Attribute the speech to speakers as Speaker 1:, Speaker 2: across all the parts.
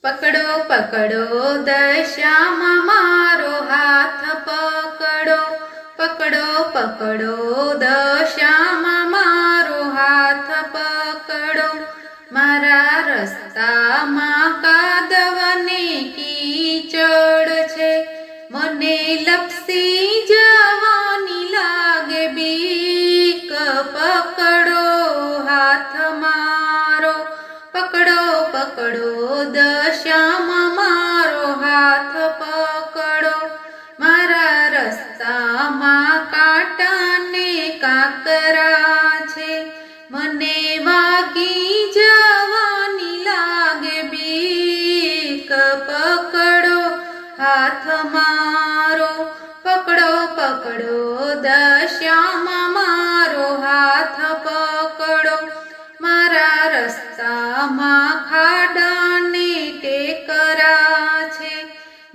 Speaker 1: પકડો પકડો દશામાં મારો હાથ પકડો, પકડો પકડો દશામાં મારો હાથ પકડો. મારા રસ્તામાં કાદવની કીચડ છે, મને લપસી જવાની લાગે બીક. પકડો હાથ મારો, પકડો પકડો દશામાં મારો હાથ પકડો. મારા રસ્તામાં કાંટાને કાંકરા છે, મને વાગી જવાની લાગે બીક. પકડો હાથ મારો, પકડો પકડો દશામાં મારો હાથ પકડો. મારા રસ્તામાં ખાડાને ટેકરા છે,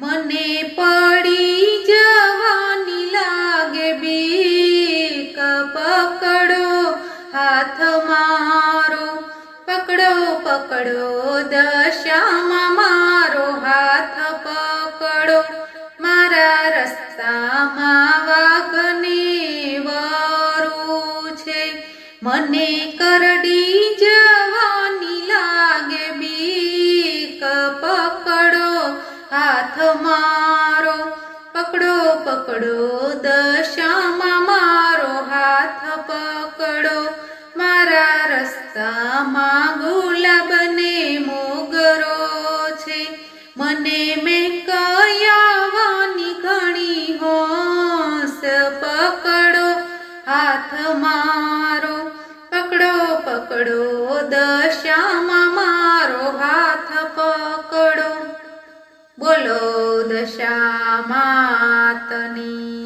Speaker 1: મને પડી જવાની લાગે બીક. પકડો હાથ મારો, પકડો પકડો દશામાં મારો હાથ પકડો. મારા રસ્તામાં વાઘને વરું છે, મને કરડી જવાની લાગે બીક. પકડો હાથ મારો, પકડો પકડો દશામાં મારો હાથ પકડો. મારા રસ્તામાં ગુલાબને મોગરો છે, મને મેકયાવાની ઘણી હોશ. પકડો હાથ મારો, પકડો પકડો દશામાં મારો હાથ પકડો. બોલો દશા માતની.